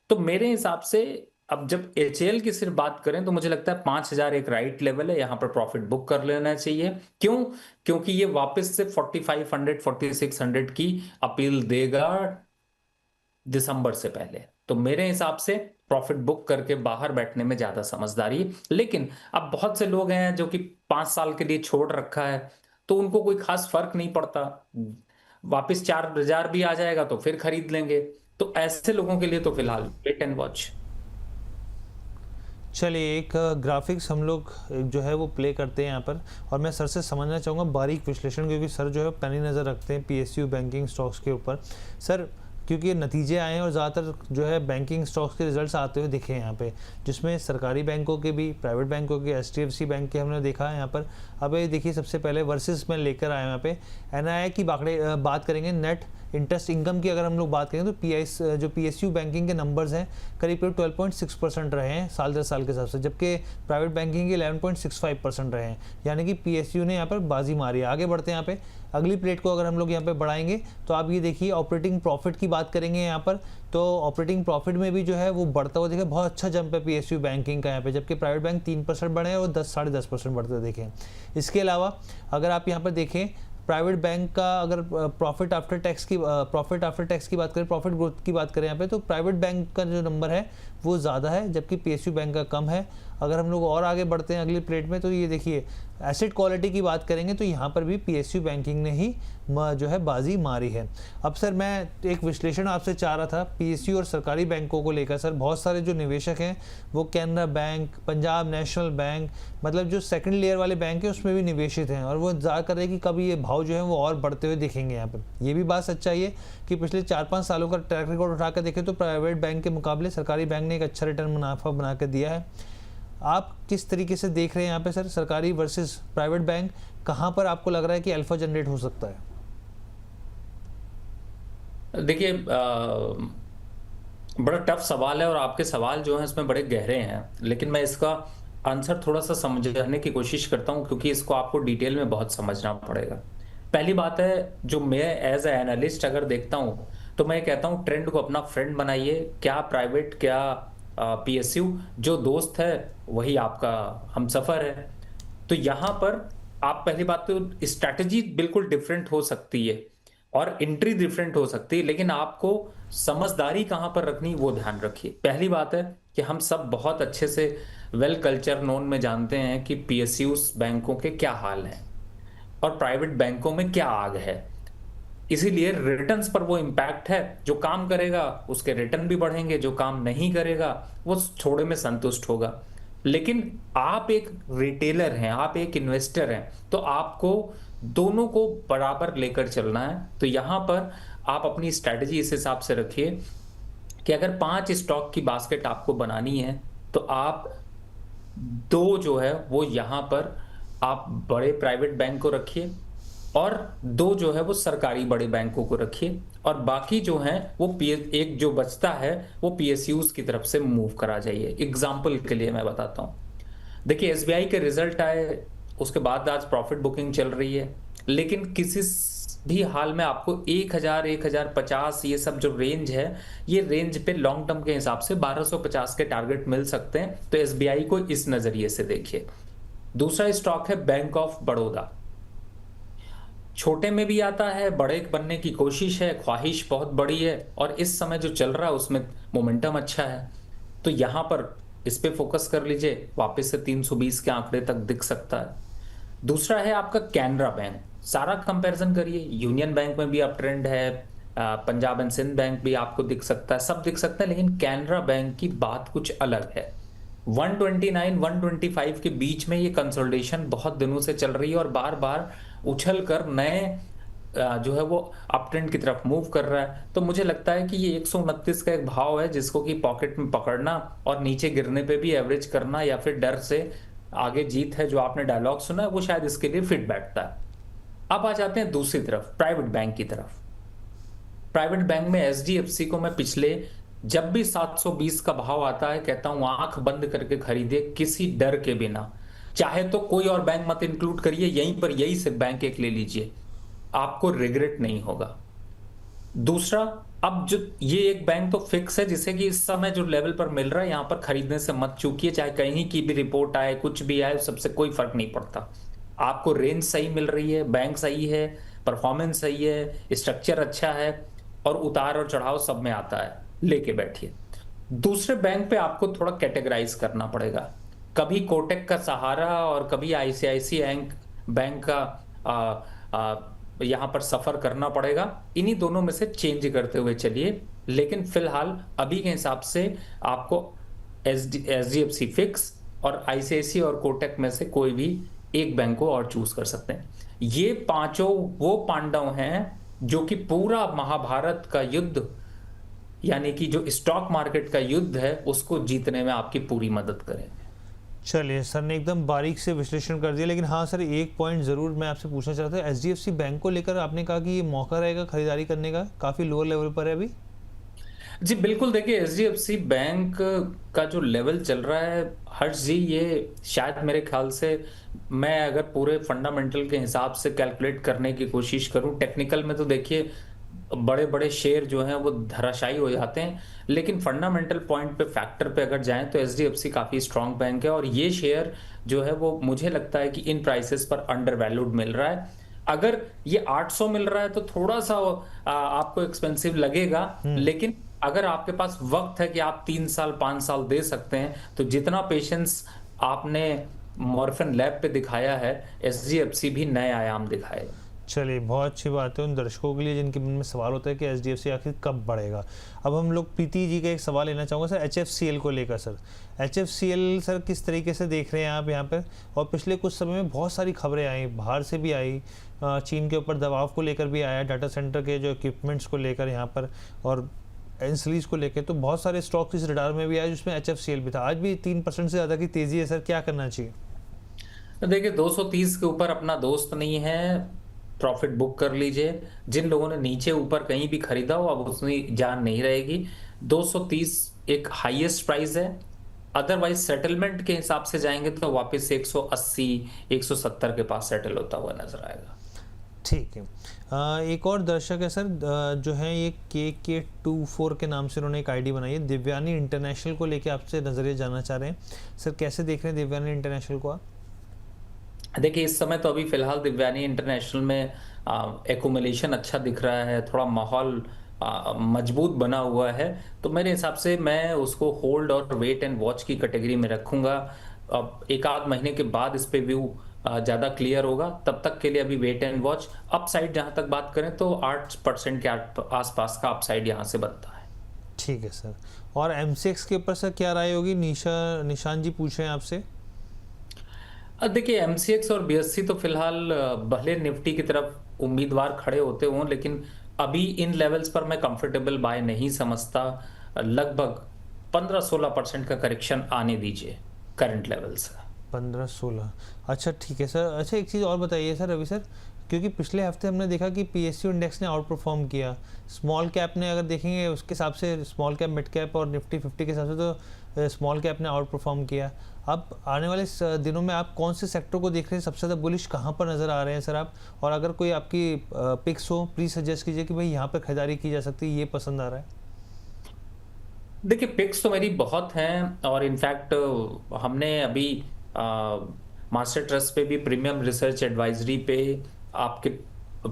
तो मेरे हिसाब से अब जब HAL की सिर्फ बात करें तो मुझे लगता है 5000 एक राइट लेवल है, यहां पर प्रॉफिट बुक कर लेना चाहिए। क्यों? क्योंकि ये वापस से 4500 4600 की अपील देगा दिसंबर से पहले। तो मेरे हिसाब से प्रॉफिट बुक करके बाहर बैठने में ज्यादा समझदारी। लेकिन अब बहुत से लोग हैं जो कि 5 साल के लिए छोड़ रखा है, तो उनको कोई खास फर्क नहीं पड़ता, वापस 4000 भी आ जाएगा तो फिर खरीद लेंगे। तो ऐसे लोगों के लिए तो फिलहाल वेट एंड वॉच। चलिए, एक ग्राफिक्स हम लोग जो है वो प्ले करते हैं यहाँ पर, और मैं सर से समझना चाहूँगा बारीक विश्लेषण, क्योंकि सर जो है पैनी नज़र रखते हैं PSU बैंकिंग स्टॉक्स के ऊपर। सर क्योंकि नतीजे आए हैं और ज़्यादातर जो है बैंकिंग स्टॉक्स के रिजल्ट्स आते हुए दिखे हैं यहाँ पे, जिसमें सरकारी बैंकों के भी, प्राइवेट बैंकों के, HDFC बैंक के हमने देखा है यहाँ पर। अब ये देखिए, सबसे पहले वर्सेस में लेकर आए यहाँ पे NII की बात करेंगे। नेट इंटरेस्ट इनकम की अगर हम लोग बात करें तो जो PSU बैंकिंग के नंबर्स हैं करीब 12.6% रहे हैं साल दर साल के हिसाब से, जबकि प्राइवेट बैंकिंग के 11.65% रहे हैं, यानी कि PSU ने यहाँ पर बाजी मारी है। आगे बढ़ते हैं यहाँ पे, अगली प्लेट को अगर हम लोग यहाँ पे बढ़ाएंगे तो आप ये देखिए, ऑपरेटिंग प्रॉफिट की बात करेंगे यहाँ पर, तो ऑपरेटिंग प्रॉफिट में भी जो है वो बढ़ता हुआ देखिए, बहुत अच्छा जंप है PSU बैंकिंग का यहाँ पे, जबकि प्राइवेट बैंक 3% बढ़े और 10-10.5% बढ़ते हुए देखें। इसके अलावा अगर आप यहाँ पर देखें, प्राइवेट बैंक का अगर प्रॉफिट आफ्टर टैक्स की बात करें, प्रॉफिट ग्रोथ की बात करें यहाँ पे, तो प्राइवेट बैंक का जो नंबर है वो ज़्यादा है, जबकि PSU बैंक का कम है। अगर हम लोग और आगे बढ़ते हैं अगली प्लेट में, तो ये देखिए एसेट क्वालिटी की बात करेंगे तो यहाँ पर भी PSU बैंकिंग ने ही जो है बाजी मारी है। अब सर मैं एक विश्लेषण आपसे चाह रहा था PSU और सरकारी बैंकों को लेकर। सर बहुत सारे जो निवेशक हैं वो Canara bank, Punjab national bank, मतलब जो सेकंड लेयर वाले बैंक है उसमें भी निवेशित हैं, और वो इंतजार कर रहे हैं कि कभी ये भाव जो है वो और बढ़ते हुए दिखेंगे यहाँ पर। ये भी बात सच्चाई है कि पिछले 4-5 सालों का ट्रैक रिकॉर्ड उठा कर देखें तो प्राइवेट बैंक के मुकाबले सरकारी बैंक ने एक अच्छा रिटर्न मुनाफा बना कर दिया है। आप किस तरीके से देख रहे हैं यहाँ पे सर, सरकारी वर्सेस प्राइवेट बैंक, कहाँ पर आपको लग रहा है कि अल्फा जनरेट हो सकता है? देखिए बड़ा टफ सवाल है, और आपके सवाल जो हैं इसमें बड़े गहरे हैं, लेकिन मैं इसका आंसर थोड़ा सा समझने की कोशिश करता हूं, क्योंकि इसको आपको डिटेल में बहुत समझना पड़ेगा। पहली बात है, जो मैं एज ए एनालिस्ट अगर देखता हूं, तो मैं कहता हूं ट्रेंड को अपना फ्रेंड बनाइए। क्या प्राइवेट, क्या पीएसयू, जो दोस्त है वही आपका हमसफर है। तो यहां पर आप पहली बात तो स्ट्रैटेजी बिल्कुल डिफरेंट हो सकती है और एंट्री डिफरेंट हो सकती है, लेकिन आपको समझदारी कहां पर रखनी वो ध्यान रखिए। पहली बात है कि हम सब बहुत अच्छे से वेल कल्चर नोन में जानते हैं कि पीएसयूज बैंकों के क्या हाल हैं और प्राइवेट बैंकों में क्या आग है। इसीलिए रिटर्न्स पर वो इम्पैक्ट है। जो काम करेगा उसके रिटर्न भी बढ़ेंगे, जो काम नहीं करेगा वो थोड़े में संतुष्ट होगा। लेकिन आप एक रिटेलर हैं, आप एक इन्वेस्टर हैं, तो आपको दोनों को बराबर लेकर चलना है। तो यहां पर आप अपनी स्ट्रैटेजी इस हिसाब से रखिए कि अगर 5 स्टॉक की बास्केट आपको बनानी है, तो आप दो जो है वो यहां पर आप बड़े प्राइवेट बैंक को रखिए और दो जो है वो सरकारी बड़े बैंकों को रखिए, और बाकी जो है वो एक जो बचता है वो पीएसयूज की तरफ से मूव करा जाइए। एग्जाम्पल के लिए मैं बताता हूं, देखिए एसबीआई के रिजल्ट आए, उसके बाद आज प्रॉफिट बुकिंग चल रही है, लेकिन किसी भी हाल में आपको 1000, 1050 ये सब जो रेंज है, ये रेंज पे लॉन्ग टर्म के हिसाब से 1250 के टारगेट मिल सकते हैं। तो एसबीआई को इस नजरिए से देखिए। दूसरा स्टॉक है बैंक ऑफ बड़ौदा। छोटे में भी आता है, बड़े बनने की कोशिश है, ख्वाहिश बहुत बड़ी है, और इस समय जो चल रहा है उसमें मोमेंटम अच्छा है। तो यहां पर इस पे फोकस कर लीजिए, वापस से 320 के आंकड़े तक दिख सकता है। दूसरा है आपका कैनरा बैंक। सारा कंपैरिजन करिए, यूनियन बैंक में भी अप ट्रेंड है, पंजाब एंड सिंध बैंक भी आपको दिख सकता है, सब दिख सकता है, लेकिन कैनरा बैंक की बात कुछ अलग है। 129, 125 के बीच में ये कंसोलिडेशन बहुत दिनों से चल रही है और बार बार उछल कर नए जो है वो अप ट्रेंड की तरफ मूव कर रहा है। तो मुझे लगता है कि ये 129 का एक भाव है जिसको कि पॉकेट में पकड़ना और नीचे गिरने पे भी एवरेज करना, या फिर डर से आगे जीत है, जो आपने डायलॉग सुना है वो शायद इसके लिए फिट बैठता है। अब आ जाते हैं दूसरी तरफ, प्राइवेट बैंक की तरफ। प्राइवेट बैंक में एचडीएफसी को मैं पिछले जब भी 720 का भाव आता है कहता हूं आंख बंद करके खरीदे, किसी डर के बिना। चाहे तो कोई और बैंक मत इंक्लूड करिए, यहीं पर यही से बैंक एक ले लीजिए, आपको रिग्रेट नहीं होगा। दूसरा, अब जो ये एक बैंक तो फिक्स है जिसे कि इस समय जो लेवल पर मिल रहा है यहां पर खरीदने से मत चूकिए, चाहे कहीं की भी रिपोर्ट आए, कुछ भी आए, सबसे कोई फर्क नहीं पड़ता। आपको रेंज सही मिल रही है, बैंक सही है, परफॉर्मेंस सही है, स्ट्रक्चर अच्छा है, और उतार और चढ़ाव सब में आता है, लेके बैठिए। दूसरे बैंक पे आपको थोड़ा कैटेगराइज करना पड़ेगा, कभी कोटक का सहारा और कभी आईसीआईसीआई बैंक का यहां पर सफर करना पड़ेगा। इन्हीं दोनों में से चेंज करते हुए चलिए, लेकिन फिलहाल अभी के हिसाब से आपको एचडीएफसी फिक्स और आईसीआईसीआई और कोटक में से कोई भी एक बैंक को और चूज कर सकते हैं। ये पांचों वो पांडव हैं जो कि पूरा महाभारत का युद्ध, यानी कि जो स्टॉक मार्केट का युद्ध है, उसको जीतने में आपकी पूरी मदद करेंगे। चलिए, सर ने एकदम बारीक से विश्लेषण कर दिया, लेकिन हाँ सर, एक पॉइंट ज़रूर मैं आपसे पूछना चाहता हूँ। एचडीएफसी बैंक को लेकर आपने कहा कि ये मौका रहेगा खरीदारी करने का, काफ़ी लोअर लेवल पर है अभी। जी बिल्कुल, देखिए एचडीएफसी बैंक का जो लेवल चल रहा है हर्ष जी, ये शायद मेरे ख्याल से, मैं अगर पूरे फंडामेंटल के हिसाब से कैलकुलेट करने की कोशिश करूं, टेक्निकल में तो देखिए बड़े बड़े शेयर जो हैं वो धराशायी हो जाते हैं, लेकिन फंडामेंटल पॉइंट पे, फैक्टर पे अगर जाएं तो एचडीएफसी काफी स्ट्रांग बैंक है, और ये शेयर जो है वो मुझे लगता है कि इन प्राइसेस पर अंडर वैल्यूड मिल रहा है। अगर ये 800 मिल रहा है तो थोड़ा सा आपको एक्सपेंसिव लगेगा, लेकिन अगर आपके पास वक्त है कि आप 3 साल 5 साल दे सकते हैं, तो जितना पेशेंस आपने मॉर्फन लैब पे दिखाया है, एचडीएफसी भी नए आयाम दिखाएगा। चलिए, बहुत अच्छी बात है उन दर्शकों के लिए जिनके मन में सवाल होता है कि एचडीएफसी आखिर कब बढ़ेगा। अब हम लोग प्रीति जी का एक सवाल लेना चाहूँगा सर, एचएफसीएल को लेकर। सर एचएफसीएल सर किस तरीके से देख रहे हैं आप यहाँ पर? और पिछले कुछ समय में बहुत सारी खबरें आई, बाहर से भी आई, चीन के ऊपर दबाव को लेकर भी आया, डाटा सेंटर के जो इक्विपमेंट्स को लेकर यहाँ पर, और एनसीलीज को लेकर, तो बहुत सारे स्टॉक्स इस रडार में भी आए जिसमें एचएफसीएल भी था। आज भी 3% से ज़्यादा की तेज़ी है सर, क्या करना चाहिए? देखिए 230 के ऊपर अपना दोस्त नहीं है, प्रॉफिट बुक कर लीजिए। जिन लोगों ने नीचे ऊपर कहीं भी खरीदा हो, अब उसमें जान नहीं रहेगी। 230 एक हाईएस्ट प्राइस है, अदरवाइज सेटलमेंट के हिसाब से जाएंगे तो वापस 180, 170 के पास सेटल होता हुआ नजर आएगा। ठीक है। एक और दर्शक है सर, जो है ये KK24 के नाम से उन्होंने एक आईडी बनाई है, दिव्यानी इंटरनेशनल को लेके आपसे नज़रिया जानना चाह रहे हैं। सर कैसे देख रहे हैं दिव्यानी इंटरनेशनल को आप? देखिए, इस समय तो अभी फिलहाल दिव्यानी इंटरनेशनल में एकुमुलेशन अच्छा दिख रहा है, थोड़ा माहौल मजबूत बना हुआ है। तो मेरे हिसाब से मैं उसको होल्ड और वेट एंड वॉच की कैटेगरी में रखूंगा। अब एक आध महीने के बाद इस पे व्यू ज़्यादा क्लियर होगा, तब तक के लिए अभी वेट एंड वॉच। अपसाइड जहां तक बात करें तो 8% के आसपास का अपसाइड यहाँ से बनता है। ठीक है सर। और MCX के ऊपर सर क्या राय होगी? निशान जी पूछ रहे हैं आपसे। देखिए, एमसीएक्स और बीएससी तो फिलहाल भले निफ्टी की तरफ उम्मीदवार खड़े होते हों, लेकिन अभी इन लेवल्स पर मैं कंफर्टेबल बाय नहीं समझता। लगभग 15-16% का करेक्शन आने दीजिए करंट लेवल से। 15-16, अच्छा ठीक है सर। अच्छा एक चीज़ और बताइए सर रवि सर, क्योंकि पिछले हफ्ते हमने देखा कि PSU इंडेक्स ने आउट परफॉर्म किया, स्मॉल कैप ने अगर देखेंगे उसके हिसाब से, स्मॉल कैप, मिड कैप और निफ्टी 50 के हिसाब से तो स्मॉल कैप ने आउट परफॉर्म किया। अब आने वाले दिनों में आप कौन से सेक्टर को देख रहे हैं, सबसे ज़्यादा बुलिश कहाँ पर नज़र आ रहे हैं सर आप? और अगर कोई आपकी पिक्स हो प्लीज़ सजेस्ट कीजिए कि भाई यहाँ पर खरीदारी की जा सकती है, ये पसंद आ रहा है। देखिए, पिक्स तो मेरी बहुत हैं, और इनफैक्ट हमने अभी मास्टर ट्रस्ट पे भी प्रीमियम रिसर्च एडवाइजरी पे आपके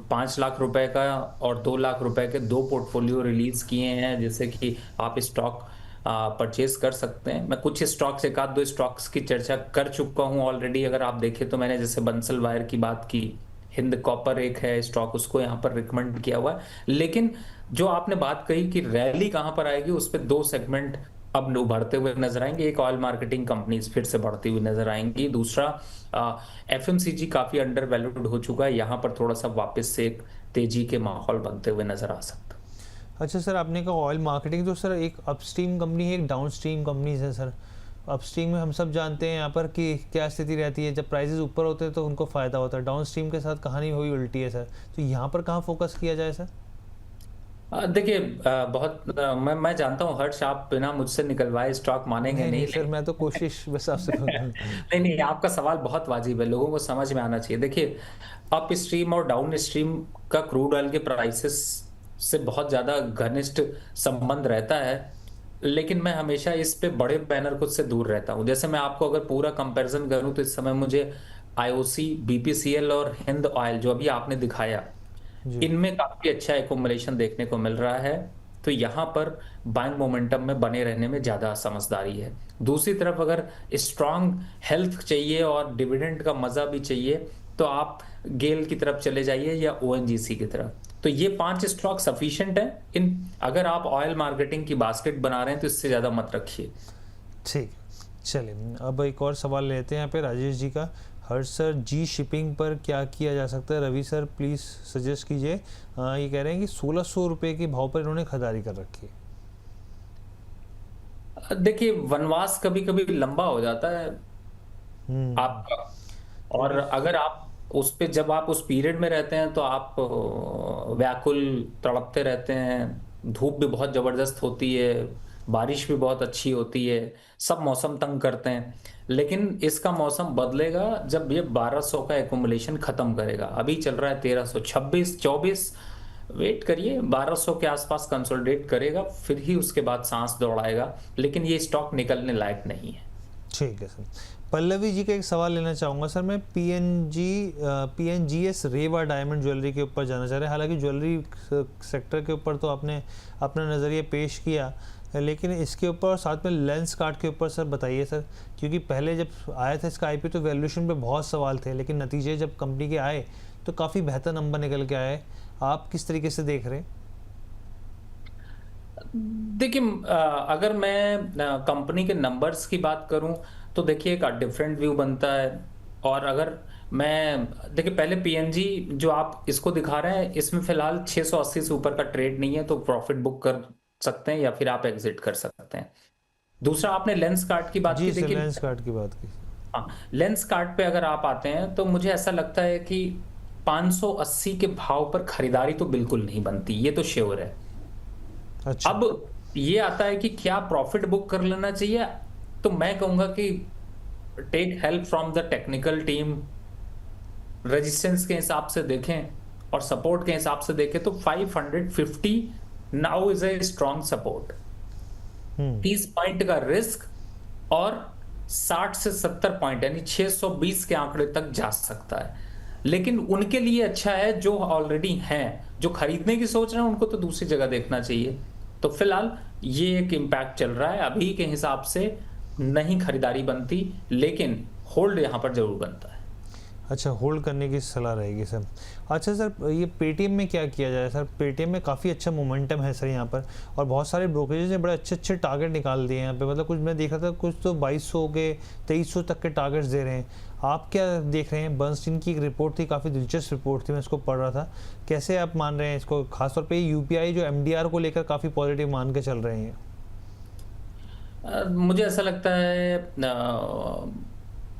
5 लाख रुपए का और 2 लाख रुपए के 2 पोर्टफोलियो रिलीज किए हैं, जैसे कि आप स्टॉक परचेज कर सकते हैं। मैं कुछ स्टॉक्स, एक आध दो स्टॉक्स की चर्चा कर चुका हूं ऑलरेडी। अगर आप देखें तो मैंने जैसे बंसल वायर की बात की, हिंद कॉपर एक है स्टॉक, उसको यहाँ पर रिकमेंड किया हुआ है। लेकिन जो आपने बात कही कि रैली कहां पर आएगी, उस पर 2 सेगमेंट अब उभरते हुए नजर आएंगे। एक, ऑयल मार्केटिंग कंपनीज फिर से बढ़ती हुई नजर आएंगी। दूसरा, FMCG काफी अंडर वैल्यूड हो चुका है, यहाँ पर थोड़ा सा वापस से एक तेजी के माहौल बनते हुए नजर आ सकता है। अच्छा सर, आपने कहा ऑयल मार्केटिंग, तो सर एक अपस्ट्रीम कंपनी है, एक डाउनस्ट्रीम कंपनीज है सर। अपस्ट्रीम में हम सब जानते हैं यहाँ पर कि क्या स्थिति रहती है, जब प्राइसेस ऊपर होते हैं तो उनको फ़ायदा होता है। डाउनस्ट्रीम के साथ कहानी हुई उल्टी है सर, तो यहाँ पर कहाँ फोकस किया जाए सर? देखिए, मैं जानता हूँ हर्ष, आप बिना मुझसे निकलवाए स्टॉक मानेंगे नहीं नहीं, नहीं सर, मैं तो कोशिश बस आपसे नहीं नहीं, आपका सवाल बहुत वाजिब है, लोगों को समझ में आना चाहिए। देखिए, अप स्ट्रीम और डाउन स्ट्रीम का क्रूड ऑयल के प्राइसेस से बहुत ज्यादा घनिष्ठ संबंध रहता है, लेकिन मैं हमेशा इस पे बड़े बैनर खुद से दूर रहता हूं। जैसे मैं आपको अगर पूरा कंपैरिजन करूं तो इस समय मुझे IOC, BPCL और हिंद ऑयल जो अभी आपने दिखाया, जी। इनमें काफी अच्छा एकोमोलेशन देखने को मिल रहा है। तो यहाँ पर बाइंग मोमेंटम में बने रहने में ज्यादा समझदारी है। दूसरी तरफ अगर स्ट्रांग हेल्थ चाहिए और डिविडेंड का मजा भी चाहिए, तो आप गेल की तरफ चले जाइए या ONGC की तरफ। तो ये 5 स्टॉक सफिशिएंट है। इन अगर आप ऑयल मार्केटिंग की बास्केट बना रहे हैं तो इससे ज्यादा मत रखिए। ठीक, चलिए अब एक और सवाल लेते हैं यहाँ पे राजेश जी का। हर्ष सर, जी शिपिंग पर क्या किया जा सकता है? रवि सर प्लीज़ सजेस्ट कीजिए। ये कह रहे हैं कि 1600 रुपये के भाव पर इन्होंने खरीदारी कर रखी है। देखिए, वनवास कभी कभी लंबा हो जाता है आपका, और अगर आप उस पे, जब आप उस पीरियड में रहते हैं तो आप व्याकुल तड़पते रहते हैं। धूप भी बहुत जबरदस्त होती है, बारिश भी बहुत अच्छी होती है, सब मौसम तंग करते हैं। लेकिन इसका मौसम बदलेगा जब ये 1200 का एकुमुलेशन खत्म करेगा। अभी चल रहा है 1326, 24, वेट करिए, 1200 के आसपास कंसोलिडेट करेगा, फिर ही उसके बाद सांस दौड़ाएगा। लेकिन ये स्टॉक निकलने लायक नहीं है। ठीक है सर। पल्लवी जी का एक सवाल लेना चाहूँगा सर मैं। PNGS रेवा डायमंड ज्वेलरी के ऊपर जाना चाह रहे हैं। हालांकि ज्वेलरी सेक्टर के ऊपर तो आपने अपना नज़रिया पेश किया, लेकिन इसके ऊपर साथ में लेंस कार्ड के ऊपर सर बताइए सर, क्योंकि पहले जब आया था इसका IPO तो वैल्यूएशन पे बहुत सवाल थे, लेकिन नतीजे जब कंपनी के आए तो काफ़ी बेहतर नंबर निकल के आए। आप किस तरीके से देख रहे हैं? देखिए, अगर मैं कंपनी के नंबर्स की बात करूं तो देखिए एक डिफरेंट व्यू बनता है। और अगर मैं, देखिए पहले PNG जो आप इसको दिखा रहे हैं, इसमें फिलहाल 680 से ऊपर का ट्रेड नहीं है, तो प्रॉफिट बुक कर सकते हैं या फिर आप एग्जिट कर सकते हैं। दूसरा, आपने लेंस कार्ड की बात जी की। सर, देखिए, लेंस कार्ड की बात की। हाँ, लेंस कार्ड पे अगर आप आते हैं तो मुझे ऐसा लगता है कि 580 के भाव पर खरीदारी तो बिल्कुल नहीं बनती, ये तो श्योर है। अच्छा। अब ये आता है कि क्या प्रॉफिट बुक कर लेना चाहिए, तो मैं कहूंगा कि take help from the technical team, resistance के हिसाब से देखें और सपोर्ट के हिसाब से देखें तो 550 now is a strong support. 30 point का रिस्क और 60 से 70 पॉइंट यानी 620 के आंकड़े तक जा सकता है। लेकिन उनके लिए अच्छा है जो ऑलरेडी हैं, जो खरीदने की सोच रहे हैं, उनको तो दूसरी जगह देखना चाहिए। तो फिलहाल ये एक इम्पैक्ट चल रहा है, अभी के हिसाब से नहीं खरीदारी बनती, लेकिन होल्ड यहां पर जरूर बनता है। अच्छा, होल्ड करने की सलाह रहेगी सर। अच्छा सर, ये पेटीएम में क्या किया जाए सर? पेटीएम में काफ़ी अच्छा मोमेंटम है सर यहाँ पर, और बहुत सारे ब्रोकरेज ने बड़े अच्छे अच्छे टारगेट निकाल दिए हैं यहाँ पे। मतलब कुछ मैं देख रहा था, कुछ तो 2200 के 2300 तक के टारगेट्स दे रहे हैं। आप क्या देख रहे हैं? बर्नस्टीन की एक रिपोर्ट थी, काफ़ी दिलचस्प रिपोर्ट थी, मैं इसको पढ़ रहा था। कैसे आप मान रहे हैं इसको? खासतौर पर यूपीआई जो एमडीआर को लेकर काफ़ी पॉजिटिव मान के चल रहे हैं। मुझे ऐसा लगता है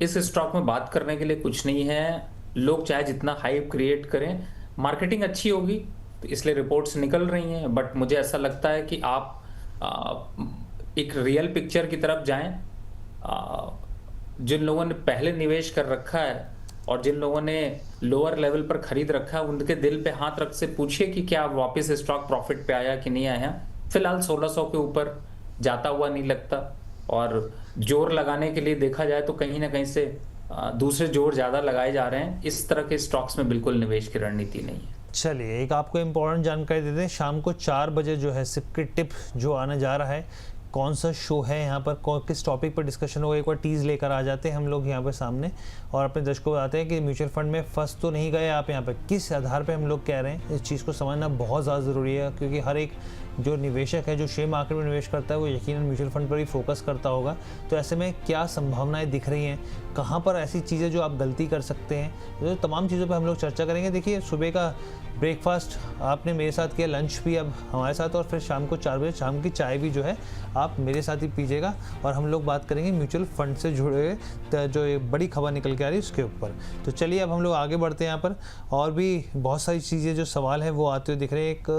इस स्टॉक में बात करने के लिए कुछ नहीं है। लोग चाहे जितना हाइप क्रिएट करें, मार्केटिंग अच्छी होगी तो इसलिए रिपोर्ट्स निकल रही हैं। बट मुझे ऐसा लगता है कि आप एक रियल पिक्चर की तरफ जाएं। जिन लोगों ने पहले निवेश कर रखा है और जिन लोगों ने लोअर लेवल पर खरीद रखा है, उनके दिल पे हाथ रख से पूछिए कि क्या वापस स्टॉक प्रॉफिट पे आया कि नहीं आया। फिलहाल 1600 के ऊपर जाता हुआ नहीं लगता, और जोर लगाने के लिए देखा जाए तो कहीं ना कहीं से दूसरे जोर ज्यादा लगाए जा रहे हैं। इस तरह के स्टॉक्स में बिल्कुल निवेश की रणनीति नहीं है। चलिए, एक आपको इम्पोर्टेंट जानकारी देते हैं। शाम को 4 बजे जो है सिक्के टिप जो आने जा रहा है, कौन सा शो है यहाँ पर, किस टॉपिक पर डिस्कशन होगा, एक बार टीज लेकर आ जाते हैं हम लोग यहाँ पर सामने, और अपने दर्शकों को बताते हैं कि म्यूचुअल फंड में फंस तो नहीं गए आप। यहाँ पर किस आधार पर हम लोग कह रहे हैं, इस चीज़ को समझना बहुत ज़्यादा ज़रूरी है। क्योंकि हर एक जो निवेशक है, जो शेयर मार्केट में निवेश करता है, वो यकीनन म्यूचुअल फंड पर ही फोकस करता होगा। तो ऐसे में क्या संभावनाएं दिख रही हैं, कहाँ पर ऐसी चीज़ें जो आप गलती कर सकते हैं, तो तमाम चीज़ों पर हम लोग चर्चा करेंगे। देखिए, सुबह का ब्रेकफास्ट आपने मेरे साथ किया, लंच भी अब हमारे साथ, और फिर शाम को 4 बजे शाम की चाय भी जो है आप मेरे साथ ही पीजिएगा, और हम लोग बात करेंगे म्यूचुअल फंड से जुड़े जो एक बड़ी खबर निकल के आ रही है उसके ऊपर। तो चलिए अब हम लोग आगे बढ़ते हैं यहाँ पर, और भी बहुत सारी चीज़ें जो सवाल हैं वो आते हुए दिख रहे हैं। एक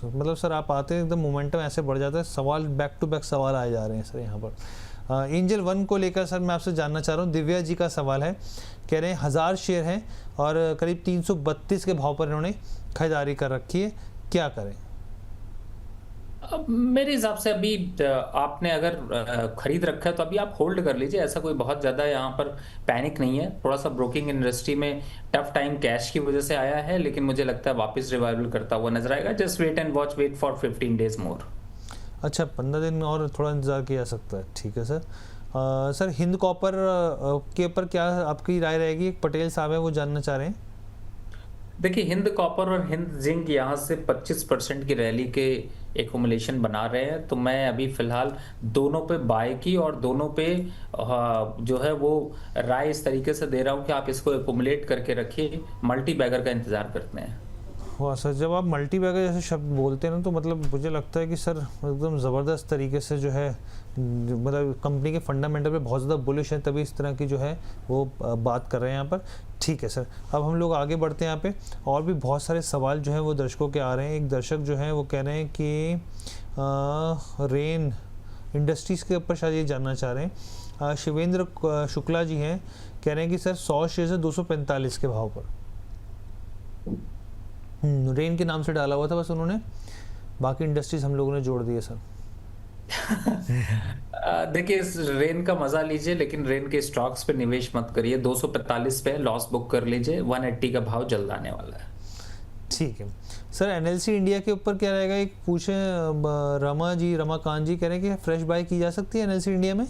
मतलब सर, आप आते हैं एकदम मोमेंटम ऐसे बढ़ जाता है, सवाल बैक टू बैक सवाल आए जा रहे हैं सर यहाँ पर। एंजल वन को लेकर सर मैं आपसे जानना चाह रहा हूँ। दिव्या जी का सवाल है, कह रहे हैं 1000 शेयर हैं और करीब 332 के भाव पर इन्होंने खरीदारी कर रखी है, क्या करें? अब मेरे हिसाब से अभी आपने अगर खरीद रखा है तो अभी आप होल्ड कर लीजिए। ऐसा कोई बहुत ज़्यादा यहाँ पर पैनिक नहीं है। थोड़ा सा ब्रोकिंग इंडस्ट्री में टफ टाइम कैश की वजह से आया है, लेकिन मुझे लगता है वापस रिवाइवल करता हुआ नजर आएगा। Just wait and watch, wait for 15 days more. अच्छा, 15 दिन और थोड़ा इंतजार किया जा सकता है, ठीक है सर। सर, हिंद कॉपर के ऊपर क्या आपकी राय रहेगी? एक पटेल साहब है, वो जानना चाह रहे हैं। देखिए, हिंद कॉपर और हिंद जिंक यहाँ से 25% की रैली के एकुमुलेशन बना रहे हैं, तो मैं अभी फिलहाल दोनों पे बाय की और दोनों पे जो है वो राय इस तरीके से दे रहा हूँ कि आप इसको एकुमुलेट करके रखिए, मल्टी बैगर का इंतजार करते हैं। वाह सर, जब आप मल्टी बैगर जैसे शब्द बोलते हैं ना, तो मतलब मुझे लगता है कि सर एकदम ज़बरदस्त तरीके से जो है, मतलब कंपनी के फंडामेंटल पे बहुत ज़्यादा बुलिश है, तभी इस तरह की जो है वो बात कर रहे हैं यहाँ पर। ठीक है सर, अब हम लोग आगे बढ़ते हैं यहाँ पे, और भी बहुत सारे सवाल जो हैं वो दर्शकों के आ रहे हैं। एक दर्शक जो हैं वो कह रहे हैं कि रेन इंडस्ट्रीज़ के ऊपर शायद ये जानना चाह रहे हैं। शिवेंद्र शुक्ला जी हैं, कह रहे हैं कि सर 100 शेयर है 245 के भाव पर। रेन के नाम से डाला हुआ था बस उन्होंने, बाकी इंडस्ट्रीज हम लोगों ने जोड़ दिए सर। देखिए, इस रेन का मजा लीजिए, लेकिन रेन के स्टॉक्स पे निवेश मत करिए। 245 पे लॉस बुक कर लीजिए, 180 का भाव जल्द आने वाला है। ठीक है सर, एनएलसी इंडिया के ऊपर क्या रहेगा? एक पूछे रमाकांत जी कह रहे हैं कि फ्रेश बाय की जा सकती है एनएलसी इंडिया में।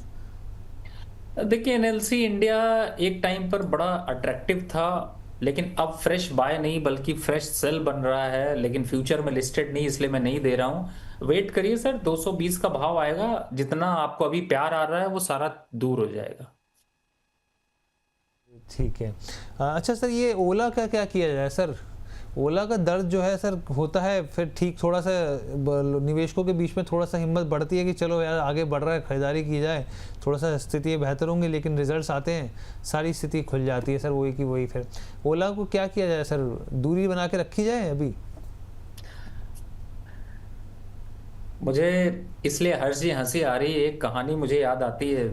देखिए, एनएलसी इंडिया एक टाइम पर बड़ा अट्रैक्टिव था, लेकिन अब फ्रेश बाय नहीं बल्कि फ्रेश सेल बन रहा है, लेकिन फ्यूचर में लिस्टेड नहीं, इसलिए मैं नहीं दे रहा हूं। वेट करिए सर, 220 का भाव आएगा, जितना आपको अभी प्यार आ रहा है वो सारा दूर हो जाएगा। ठीक है। अच्छा सर, ये ओला का क्या किया जाए सर? ओला का दर्द जो है सर होता है, फिर ठीक थोड़ा सा निवेशकों के बीच में थोड़ा सा हिम्मत बढ़ती है कि चलो यार आगे बढ़ रहा है, खरीदारी की जाए, थोड़ा सा स्थिति बेहतर होंगी, लेकिन रिजल्ट्स आते हैं सारी स्थिति खुल जाती है सर, वही की वही। फिर ओला को क्या किया जाए सर? दूरी बना के रखी जाए अभी? मुझे इसलिए हंसी आ रही है, एक कहानी मुझे याद आती है,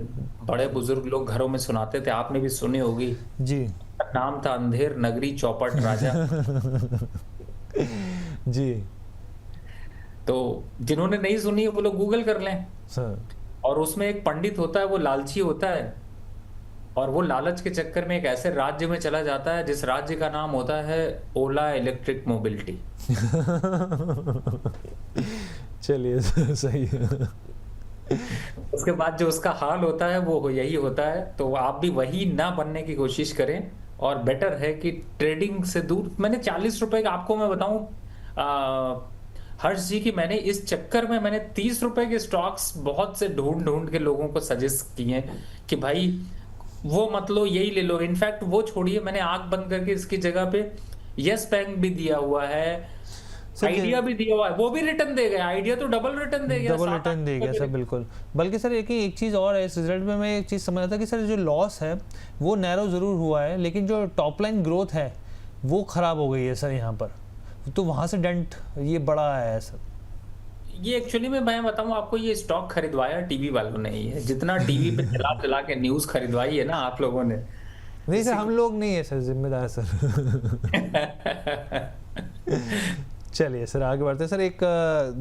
बड़े बुजुर्ग लोग घरों में सुनाते थे, आपने भी सुनी होगी। जी। नाम था अंधेर नगरी चौपट राजा। जी तो जिन्होंने नहीं सुनी है वो लोग गूगल कर लें। सर। और उसमें एक पंडित होता है, वो लालची होता है, और वो लालच के चक्कर में एक ऐसे राज्य में चला जाता है जिस राज्य का नाम होता है ओला इलेक्ट्रिक मोबिलिटी। चलिए सही है। उसके बाद जो उसका हाल होता है वो यही होता है। तो आप भी वही ना बनने की कोशिश करें, और बेटर है कि ट्रेडिंग से दूर। मैंने 40 रुपए का, आपको मैं बताऊं हर्ष जी, की मैंने इस चक्कर में मैंने 30 रुपए के स्टॉक्स बहुत से ढूंढ ढूंढ के लोगों को सजेस्ट किए कि भाई वो मत लो, यही ले लो। इनफैक्ट वो छोड़िए, मैंने आंख बंद करके इसकी जगह पे यस बैंक भी दिया हुआ है, सर आइडिया भी दिया हुआ है, वो भी रिटर्न दे गया। आइडिया तो डबल रिटर्न दे गया, डबल 7-8 रिटर्न दे गया रुपए सर, के। बिल्कुल। बल्कि सर एक चीज़ और है इस रिजल्ट में, मैं एक चीज़ समझ रहा था कि सर जो लॉस है वो नैरो ज़रूर हुआ है, लेकिन जो टॉप लाइन ग्रोथ है वो ख़राब हो गई है सर यहाँ पर। तो वहाँ से डेंट ये बड़ा आया है सर। ये एक्चुअली में मैं बताऊं आपको, ये स्टॉक खरीदवाया टीवी वालों ने ही है। जितना टीवी पे चला चला के न्यूज़ खरीदवाई है ना आप लोगों ने, नहीं सर, इसी हम लोग नहीं है सर जिम्मेदार सर। चलिए सर आगे बढ़ते हैं सर। एक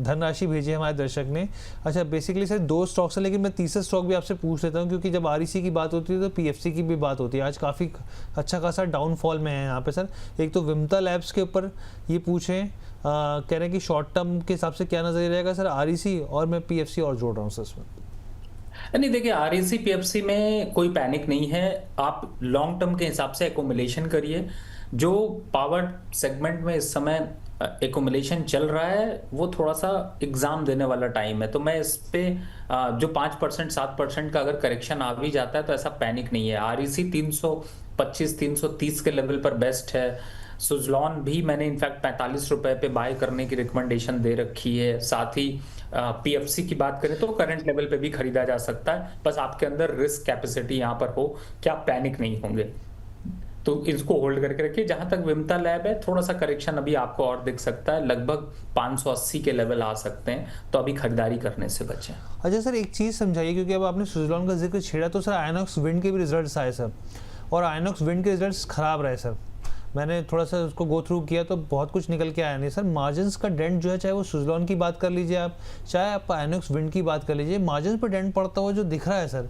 धनराशि भेजी है हमारे दर्शक ने। अच्छा, बेसिकली सर 2 स्टॉक्स है, लेकिन मैं तीसरा स्टॉक भी आपसे पूछ लेता हूँ, क्योंकि जब आरईसी की बात होती है तो पीएफसी की भी बात होती है। आज काफ़ी अच्छा खासा डाउनफॉल में है यहाँ पे सर। एक तो विमता लैब्स के ऊपर ये पूछें, कह रहे हैं कि शॉर्ट टर्म के हिसाब से क्या नजरिया रहेगा सर आरईसी, और मैं पीएफसी और जोड़ रहा हूँ सर इसमें। नहीं देखिए, आरईसी पीएफसी में कोई पैनिक नहीं है। आप लॉन्ग टर्म के हिसाब से एकोमुलेशन करिए। जो पावर सेगमेंट में इस समय एकोमुलेशन चल रहा है वो थोड़ा सा एग्जाम देने वाला टाइम है। तो मैं इस पे जो 5% 7% का अगर करेक्शन आ भी जाता है तो ऐसा पैनिक नहीं है। आरईसी 325 330 के लेवल पर बेस्ट है। सुजलॉन भी मैंने इनफैक्ट 45 रुपए पे बाय करने की रिकमेंडेशन दे रखी है। साथ ही पीएफसी की बात करें तो करंट लेवल पे भी खरीदा जा सकता है, बस आपके अंदर रिस्क कैपेसिटी यहाँ पर हो कि आप पैनिक नहीं होंगे। तो इसको होल्ड करके रखिए। जहां तक विमता लैब है, थोड़ा सा करेक्शन अभी आपको और दिख सकता है, लगभग 580 के लेवल आ सकते हैं, तो अभी खरीदारी करने से बचें। अच्छा सर, एक चीज़ समझाइए, क्योंकि अब आपने सुजलॉन का जिक्र छेड़ा तो सर आयनॉक्स विंड के भी रिजल्ट्स आए सर, और आयनॉक्स विंड के रिजल्ट्स खराब रहे सर। मैंने थोड़ा सा उसको गो थ्रू किया तो बहुत कुछ निकल के आया नहीं सर। मार्जिन्स का डेंट जो है, चाहे वो सुजलॉन की बात कर लीजिए आप, चाहे आप आयनॉक्स विंड की बात कर लीजिए, मार्जिन्स पर डेंट पड़ता हुआ जो दिख रहा है सर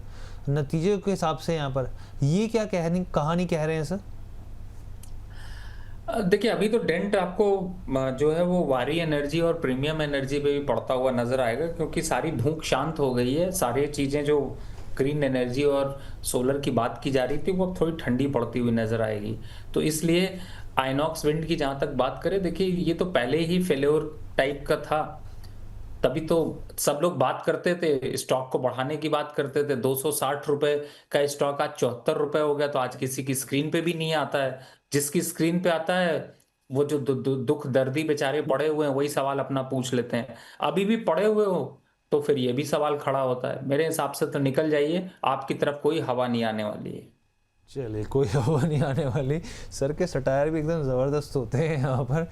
नतीजे के हिसाब से यहाँ पर, ये क्या कहानी कह रहे हैं सर? देखिए, अभी तो डेंट आपको जो है वो वारी एनर्जी और प्रीमियम एनर्जी पे भी पड़ता हुआ नजर आएगा, क्योंकि सारी धूप शांत हो गई है। सारी चीजें जो ग्रीन एनर्जी और सोलर की बात की जा रही थी वो अब थोड़ी ठंडी पड़ती हुई नजर आएगी। तो इसलिए आइनॉक्स विंड की जहां तक बात करें, देखिए ये तो पहले ही फेल्योर टाइप का था। तभी तो सब लोग बात करते थे, स्टॉक को बढ़ाने की बात करते थे। 260 रुपए का स्टॉक आज 74 रुपए हो गया, तो आज किसी की स्क्रीन पे भी नहीं आता है। जिसकी स्क्रीन पे आता है वो जो दुख दर्दी बेचारे पड़े हुए हैं वही सवाल अपना पूछ लेते हैं। अभी भी पड़े हुए हो तो फिर ये भी सवाल खड़ा होता है। मेरे हिसाब से तो निकल जाइए, आपकी तरफ कोई हवा नहीं आने वाली है। चलिए, कोई हवा नहीं आने वाली। सर के सटायर भी एकदम ज़बरदस्त होते हैं यहाँ पर।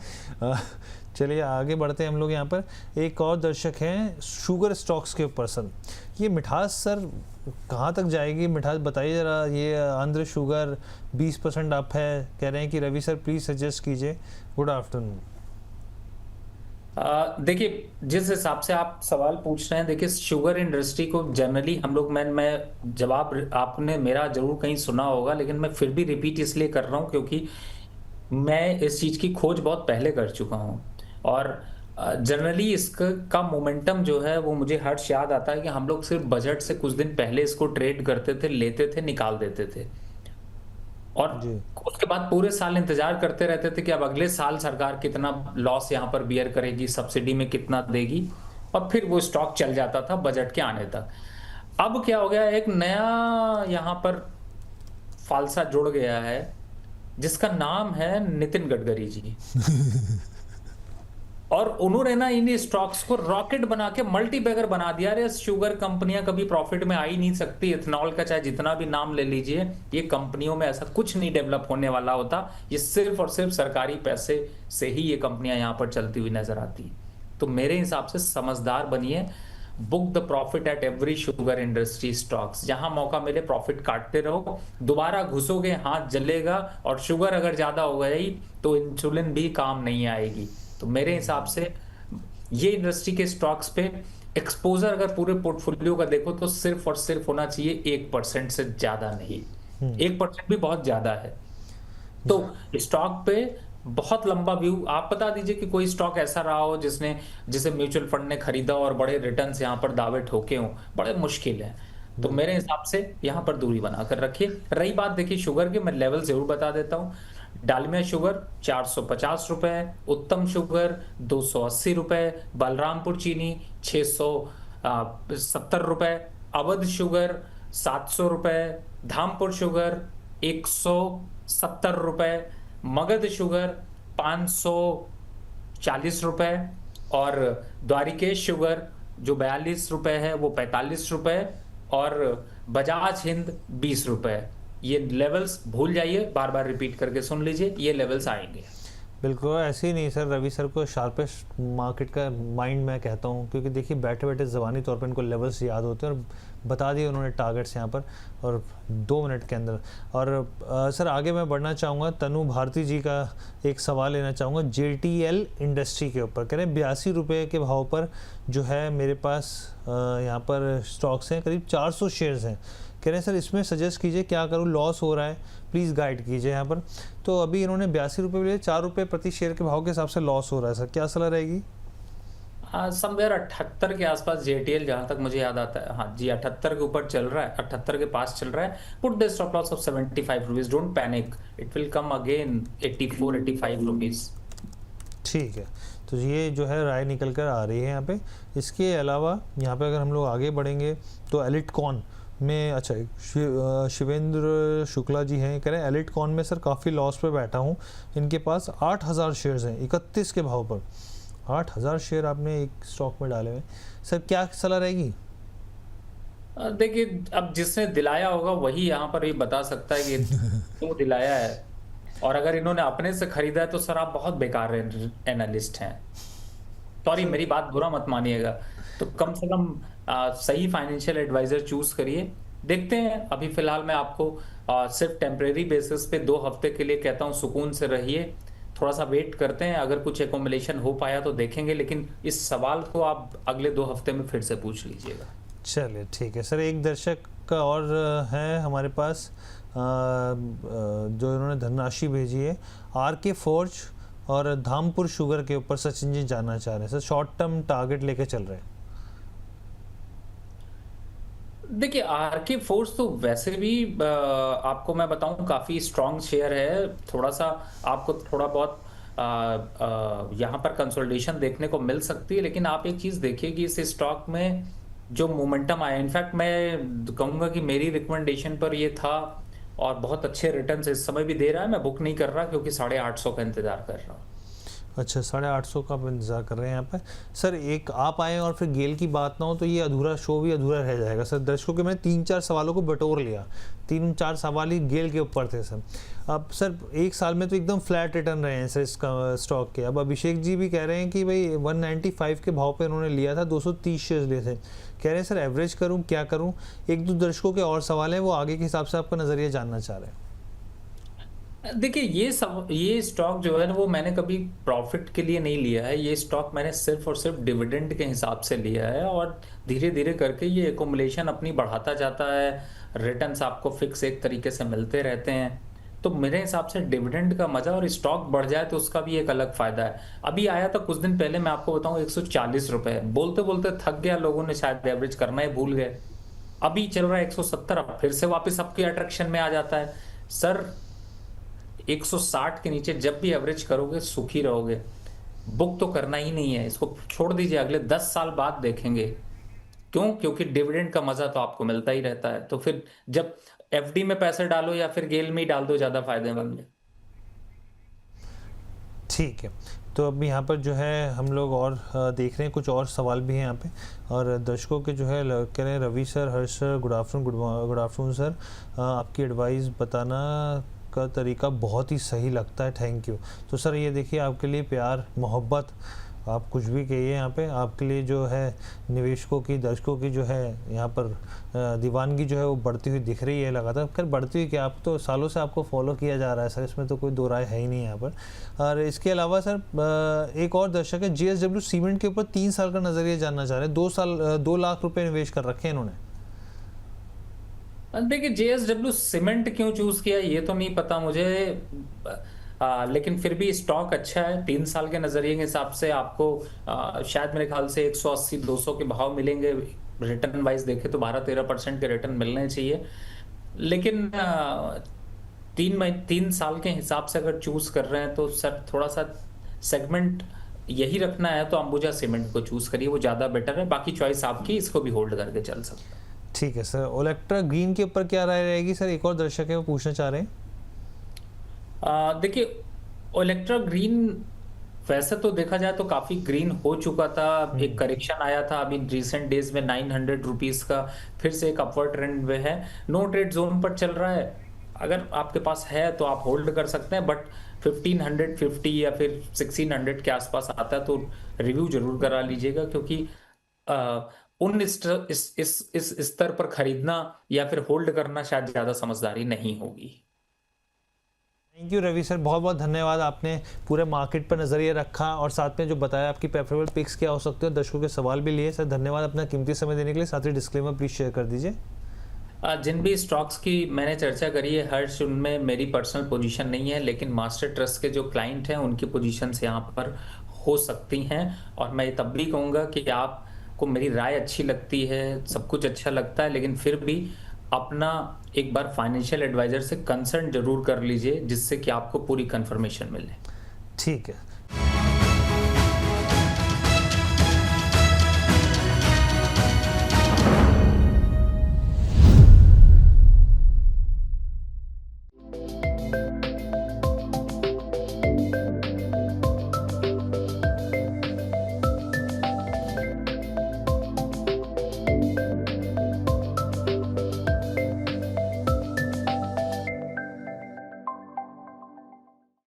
चलिए आगे बढ़ते हैं हम लोग। यहाँ पर एक और दर्शक हैं शुगर स्टॉक्स के ऊपर सर। ये मिठास सर कहाँ तक जाएगी? मिठास बताइए ज़रा। ये आंध्र शुगर 20% अप है, कह रहे हैं कि रवि सर प्लीज़ सजेस्ट कीजिए। Good afternoon. देखिए, जिस हिसाब से आप सवाल पूछ रहे हैं, देखिए शुगर इंडस्ट्री को जनरली हम लोग, मैं जवाब आपने मेरा जरूर कहीं सुना होगा, लेकिन मैं फिर भी रिपीट इसलिए कर रहा हूँ क्योंकि मैं इस चीज की खोज बहुत पहले कर चुका हूँ। और जनरली इसका का मोमेंटम जो है वो मुझे हर्ष याद आता है कि हम लोग सिर्फ बजट से कुछ दिन पहले इसको ट्रेड करते थे, लेते थे, निकाल देते थे, और जी उसके बाद पूरे साल इंतजार करते रहते थे कि अब अगले साल सरकार कितना लॉस यहाँ पर बियर करेगी, सब्सिडी में कितना देगी, और फिर वो स्टॉक चल जाता था बजट के आने तक। अब क्या हो गया, एक नया यहाँ पर फालसा जुड़ गया है जिसका नाम है नितिन गडकरी जी। और उन्होंने ना इन स्टॉक्स को रॉकेट बना के मल्टी बैगर बना दिया। अरे शुगर कंपनियां कभी प्रॉफिट में आ ही नहीं सकती। इथेनॉल का चाहे जितना भी नाम ले लीजिए, ये कंपनियों में ऐसा कुछ नहीं डेवलप होने वाला होता। ये सिर्फ और सिर्फ सरकारी पैसे से ही ये कंपनियां यहाँ पर चलती हुई नजर आती। तो मेरे हिसाब से समझदार बनिए। Book the profit at every sugar industry stocks. जहां मौका मिले प्रॉफिट काटते रहो, दोबारा घुसोगे हाथ जलेगा, और शुगर अगर ज्यादा हो गई तो इंसुलिन भी काम नहीं आएगी। तो मेरे हिसाब से ये इंडस्ट्री के स्टॉक्स पे एक्सपोजर अगर पूरे पोर्टफोलियो का देखो तो सिर्फ और सिर्फ होना चाहिए 1% से ज्यादा नहीं। 1% भी बहुत ज्यादा है। तो स्टॉक पे बहुत लंबा व्यू आप बता दीजिए कि कोई स्टॉक ऐसा रहा हो जिसे म्यूचुअल फंड ने खरीदा और बड़े रिटर्न्स यहाँ पर दावे ठोके हों। बड़े मुश्किल है। तो मेरे हिसाब से यहाँ पर दूरी बनाकर रखिए। रही बात देखिए शुगर की, मैं लेवल जरूर बता देता हूँ। डालमिया शुगर 450 रुपए, उत्तम शुगर 280 रुपए, बलरामपुर चीनी 670 रुपए, अवध शुगर 700 रुपए, धामपुर शुगर 170 रुपए, मगध शुगर 540 रुपए, और द्वारिकेश शुगर जो 42 रुपए है वो 45 रुपए, और बजाज हिंद 20 रुपए। ये लेवल्स भूल जाइए, बार बार रिपीट करके सुन लीजिए, ये लेवल्स आएंगे। बिल्कुल ऐसे ही नहीं सर, रवि सर को शार्पेस्ट मार्केट का माइंड मैं कहता हूँ, क्योंकि देखिए बैठे बैठे ज़बानी तौर पे इनको लेवल्स याद होते हैं और बता दिए उन्होंने टारगेट्स यहाँ पर, और 2 मिनट के अंदर। और सर आगे मैं बढ़ना चाहूँगा, तनु भारती जी का एक सवाल लेना चाहूँगा JTL इंडस्ट्री के ऊपर। कह रहे हैं 82 रुपये के भाव पर जो है मेरे पास यहाँ पर स्टॉक्स हैं, करीब 400 शेयर्स हैं। कह रहे हैं सर इसमें सजेस्ट कीजिए क्या करूँ, लॉस हो रहा है, प्लीज़ गाइड कीजिए यहाँ पर। तो अभी इन्होंने 82 रुपये लिए, 4 रुपये प्रति शेयर के भाव के हिसाब से लॉस हो रहा है सर, क्या सलाह रहेगी? समवेयर 78 के आसपास JTL जहां तक मुझे याद आता है, हाँ जी 78 के ऊपर चल रहा है, 78 के पास चल रहा है। Put the stop loss of 75 rupees, don't panic, it will come again 84-85 rupees. ठीक है, तो ये जो है राय निकल कर आ रही है यहाँ पे। इसके अलावा यहाँ पे अगर हम लोग आगे बढ़ेंगे तो एलिटकॉन में, अच्छा शिवेंद्र शुक्ला जी हैं, कह रहे हैं एलिटकॉन में सर काफ़ी लॉस पे बैठा हूँ, इनके पास 8000 शेयर्स हैं 31 के भाव पर। 8000 शेयर आपने एक स्टॉक में डाले हुए, सर क्या सलाह रहेगी? देखिए अब जिसने दिलाया होगा वही यहाँ पर ये बता सकता है कि क्यों दिलाया है, और अगर इन्होंने अपने से खरीदा है तो सर आप बहुत बेकार एनालिस्ट हैं। सॉरी, मेरी बात बुरा मत मानिएगा। तो कम से कम सही फाइनेंशियल एडवाइजर चूज करिए। देखते हैं, अभी फिलहाल मैं आपको सिर्फ टेम्परेरी बेसिस पे 2 हफ्ते के लिए कहता हूँ, सुकून से रहिए, थोड़ा सा वेट करते हैं, अगर कुछ एकोमुलेशन हो पाया तो देखेंगे, लेकिन इस सवाल को आप अगले 2 हफ्ते में फिर से पूछ लीजिएगा। चलिए ठीक है सर। एक दर्शक का और है हमारे पास जो इन्होंने धनराशि भेजी है, RK फोर्ज और धामपुर शुगर के ऊपर सचिन जी जानना चाह रहे हैं सर, शॉर्ट टर्म टारगेट लेके चल रहे हैं। देखिए RK फोर्स तो वैसे भी आपको मैं बताऊं काफी स्ट्रांग शेयर है। थोड़ा सा आपको थोड़ा बहुत यहाँ पर कंसोलिडेशन देखने को मिल सकती है, लेकिन आप एक चीज देखिए कि इस स्टॉक में जो मोमेंटम आया, इनफैक्ट मैं कहूंगा कि मेरी रिकमेंडेशन पर ये था और बहुत अच्छे रिटर्न्स इस समय भी दे रहा है। मैं बुक नहीं कर रहा क्योंकि 850 का इंतजार कर रहा हूँ। अच्छा, 850 का आप इंतजार कर रहे हैं यहाँ पर। सर एक आप आए और फिर गेल की बात ना हो तो ये अधूरा शो भी अधूरा रह जाएगा सर। दर्शकों के मैंने 3-4 सवालों को बटोर लिया, 3-4 सवाल ही गेल के ऊपर थे सर। अब सर 1 साल में तो एकदम फ्लैट रिटर्न रहे हैं सर इसका स्टॉक के। अब अभिषेक जी भी कह रहे हैं कि भाई 195 के भाव पे उन्होंने लिया था, 230 शेयर्स लिए थे। कह रहे हैं सर एवरेज करूं क्या करूं? 1-2 दर्शकों के और सवाल हैं, वो आगे के हिसाब से आपका नज़रिया जानना चाह रहे हैं। देखिए ये स्टॉक जो है ना वो मैंने कभी प्रॉफिट के लिए नहीं लिया है। ये स्टॉक मैंने सिर्फ और सिर्फ डिविडेंड के हिसाब से लिया है, और धीरे धीरे करके ये एकोमुलेशन अपनी बढ़ाता जाता है। रिटर्न्स आपको फिक्स एक तरीके से मिलते रहते हैं। तो मेरे हिसाब से डिविडेंड का मजा, और स्टॉक बढ़ जाए तो उसका भी एक अलग फायदा है। अभी आया था कुछ दिन पहले, मैं आपको बताऊं 140 रुपए, बोलते बोलते थक गया, लोगों ने शायद एवरेज करना ही भूल गए। अभी चल रहा है 170, अब फिर से वापस आपके अट्रैक्शन में आ जाता है। सर 160 के नीचे जब भी एवरेज करोगे सुखी रहोगे। बुक तो करना ही नहीं है, इसको छोड़ दीजिए, अगले 10 साल बाद देखेंगे। क्यों? क्योंकि डिविडेंड का मजा तो आपको मिलता ही रहता है। तो फिर जब FD में पैसे डालो या फिर गेल में ही डाल दो, ज्यादा फायदेमंद है। ठीक है, तो अब यहाँ पर जो है हम लोग और देख रहे हैं, कुछ और सवाल भी हैं यहाँ पे, और दर्शकों के जो है कह रहे हैं रवि सर, हर्ष सर, गुड आफ्टरनून सर, आपकी एडवाइस बताना का तरीका बहुत ही सही लगता है, थैंक यू। तो सर ये देखिए आपके लिए प्यार मोहब्बत आप कुछ भी कहिए, यहाँ पे आपके लिए जो है निवेशकों की, दर्शकों की जो है यहाँ पर दीवानगी जो है वो बढ़ती हुई दिख रही है लगातार। खैर बढ़ती हुई, कि आप तो सालों से आपको फॉलो किया जा रहा है सर, इसमें तो कोई दो राय है ही नहीं यहाँ पर। और इसके अलावा सर एक और दर्शक है JSW सीमेंट के ऊपर 3 साल का नजरिया जानना चाह रहे हैं। 2 लाख रुपए निवेश कर रखे हैं इन्होंने। देखिए, JSW सीमेंट क्यों चूज किया ये तो नहीं पता मुझे, लेकिन फिर भी स्टॉक अच्छा है। 3 साल के नजरिए के हिसाब से आपको शायद मेरे ख्याल से 180-200 के भाव मिलेंगे। रिटर्न वाइज देखे तो 12-13% के रिटर्न मिलने चाहिए। लेकिन 3 साल के हिसाब से अगर चूज कर रहे हैं तो सर थोड़ा सा सेगमेंट यही रखना है तो अंबुजा सीमेंट को चूज करिए, वो ज्यादा बेटर है। बाकी चॉइस आपकी, इसको भी होल्ड करके चल सकते हैं। ठीक है सर। ओलेक्ट्रा ग्रीन के ऊपर क्या राय रहेगी सर? एक और दर्शक है वो पूछना चाह रहे हैं। देखिए, ओलेक्ट्रा ग्रीन वैसे तो देखा जाए तो काफी ग्रीन हो चुका था। एक करेक्शन आया था अभी रिसेंट डेज में 900 रुपीज का, फिर से एक अपवर्ड ट्रेंड में है। नो ट्रेड जोन पर चल रहा है। अगर आपके पास है तो आप होल्ड कर सकते हैं, बट 1550 या फिर 1600 के आसपास आता है तो रिव्यू जरूर करा लीजिएगा, क्योंकि उन इस स्तर पर खरीदना या फिर होल्ड करना शायद ज्यादा समझदारी नहीं होगी। थैंक यू रवि सर, बहुत बहुत धन्यवाद। आपने पूरे मार्केट पर नजरिया रखा और साथ में जो बताया आपकी प्रेफरेबल पिक्स क्या हो सकते हैं, दर्शकों के सवाल भी लिए। सर धन्यवाद अपना कीमती समय देने के लिए। साथ ही डिस्क्लेमर प्लीज शेयर कर दीजिए। जिन भी स्टॉक्स की मैंने चर्चा करी है हर्ष, उनमें मेरी पर्सनल पोजीशन नहीं है, लेकिन मास्टर ट्रस्ट के जो क्लाइंट हैं उनकी पोजीशंस यहाँ पर हो सकती हैं। और मैं तब भी कहूँगा कि आपको मेरी राय अच्छी लगती है, सब कुछ अच्छा लगता है, लेकिन फिर भी अपना एक बार फाइनेंशियल एडवाइजर से कंसल्ट जरूर कर लीजिए, जिससे कि आपको पूरी कंफर्मेशन मिले। ठीक है।